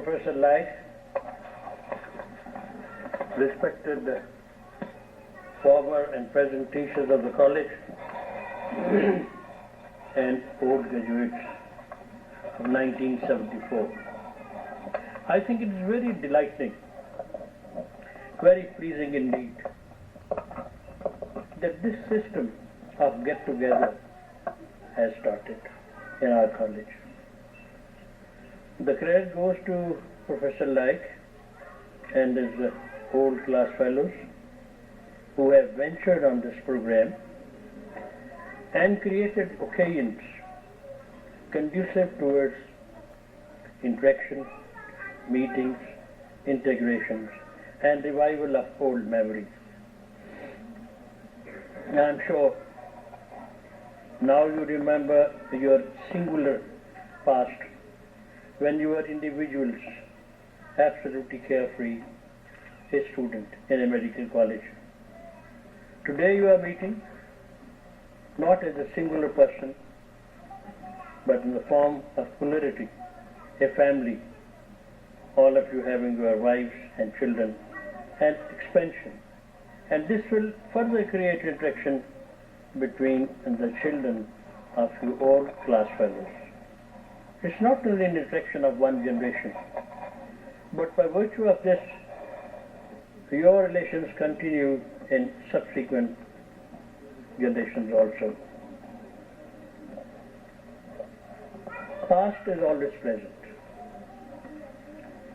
Professor Lai, respected former and present teachers of the college, and old graduates of 1974. I think it is very delighting, very pleasing indeed, that this system of get-together has started in our college. The credit goes to Professor Lai and his old class fellows who have ventured on this program and created occasions conducive towards interaction, meetings, integrations, and revival of old memories. I'm sure now you remember your singular past when you were individuals, absolutely carefree, a student in a medical college. Today you are meeting not as a singular person, but in the form of plurality, a family, all of you having your wives and children, and expansion. And this will further create interaction between the children of your old class fellows. It's not only an interaction of one generation, but by virtue of this, your relations continue in subsequent generations also. Past is always present.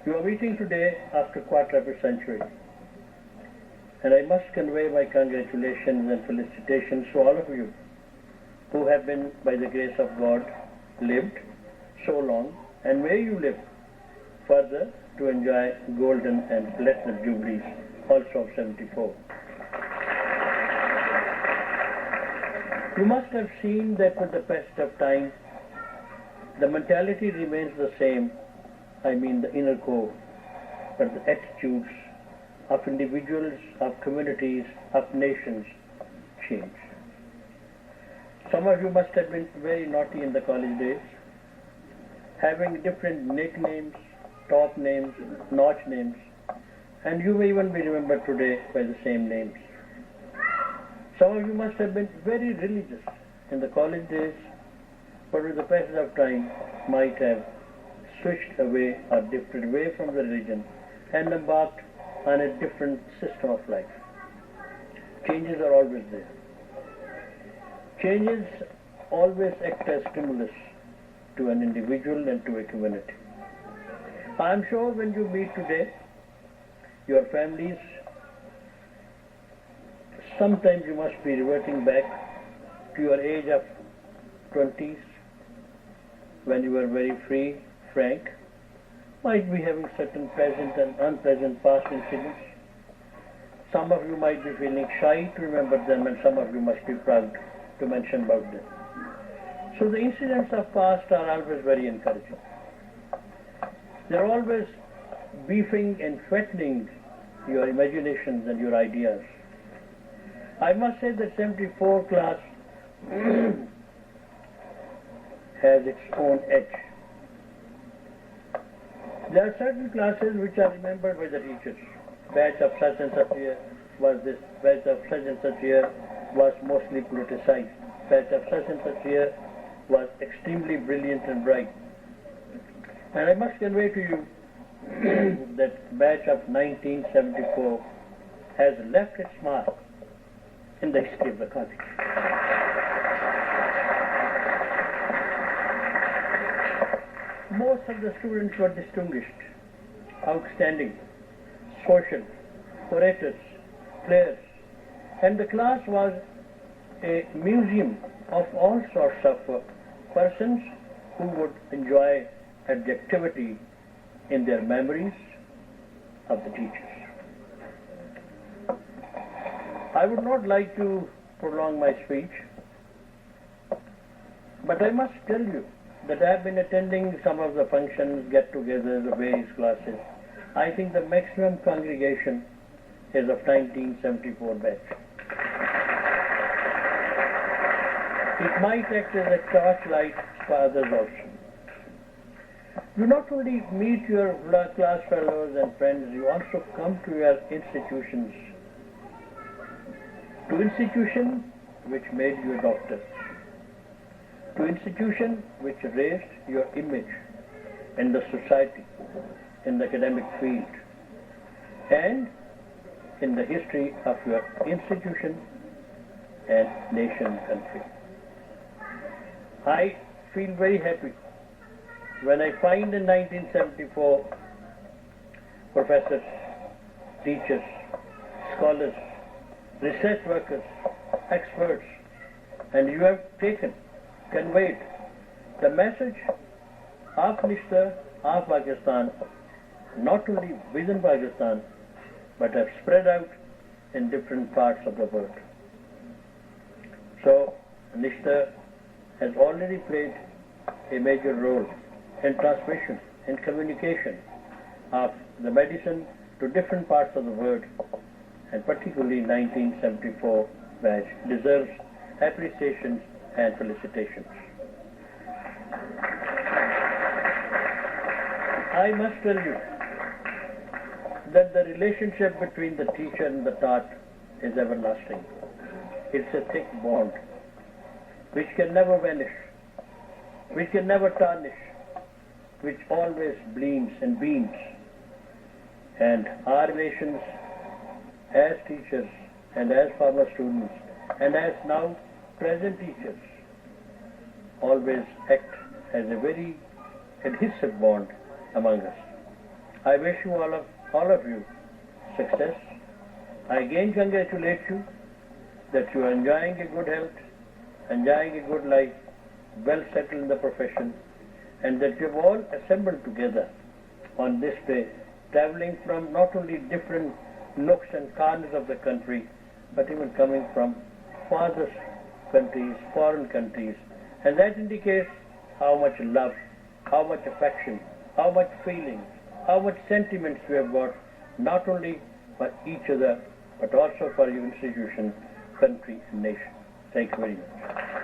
You are meeting today after quarter of a century, and I must convey my congratulations and felicitations to all of you who have been, by the grace of God, lived so long, and may you live further to enjoy golden and platinum jubilees also of 74. You must have seen that with the passage of time, the mentality remains the same, I mean the inner core, but the attitudes of individuals, of communities, of nations change. Some of you must have been very naughty in the college days, having different nicknames, top names, notch names, and you may even be remembered today by the same names. Some of you must have been very religious in the college days, but with the passage of time might have switched away or drifted away from the religion and embarked on a different system of life. Changes are always there. Changes always act as stimulus to an individual and to a community. I am sure when you meet today, your families, sometimes you must be reverting back to your age of 20s, when you were very free, frank, might be having certain pleasant and unpleasant past incidents. Some of you might be feeling shy to remember them, and some of you must be proud to mention about them. So the incidents of past are always very encouraging. They're always beefing and fattening your imaginations and your ideas. I must say that 74 class has its own edge. There are certain classes which are remembered by the teachers. Batch of such and such year was this, batch of such and such year was mostly politicized, batch of such and such year was extremely brilliant and bright. And I must convey to you that batch of 1974 has left its mark in the history of the college. Most of the students were distinguished, outstanding, social, orators, players, and the class was a museum of all sorts of persons who would enjoy objectivity in their memories of the teachers. I would not like to prolong my speech, but I must tell you that I have been attending some of the functions, get-togethers of various classes. I think the maximum congregation is of 1974 batch. It might act as a torchlight for others also. You not only meet your class fellows and friends, you also come to your institutions. To institution which made you a doctor. To institution which raised your image in the society, in the academic field, and in the history of your institution and nation and country. I feel very happy when I find in 1974 professors, teachers, scholars, research workers, experts, and you have conveyed the message of Nishta of Pakistan, not only within Pakistan, but have spread out in different parts of the world. So, Nishta has already played a major role in transmission, in communication of the medicine to different parts of the world, and particularly 1974 batch deserves appreciations and felicitations. I must tell you that the relationship between the teacher and the taught is everlasting. It's a thick bond which can never vanish, which can never tarnish, which always gleams and beams. And our relations as teachers and as former students and as now present teachers always act as a very adhesive bond among us. I wish you all of you success. I again congratulate you that you are enjoying a good health, enjoying a good life, well settled in the profession, and that you have all assembled together on this day, traveling from not only different nooks and corners of the country, but even coming from farthest countries, foreign countries. And that indicates how much love, how much affection, how much feeling, how much sentiments we have got, not only for each other, but also for your institution, country, and nation. Thank you very much.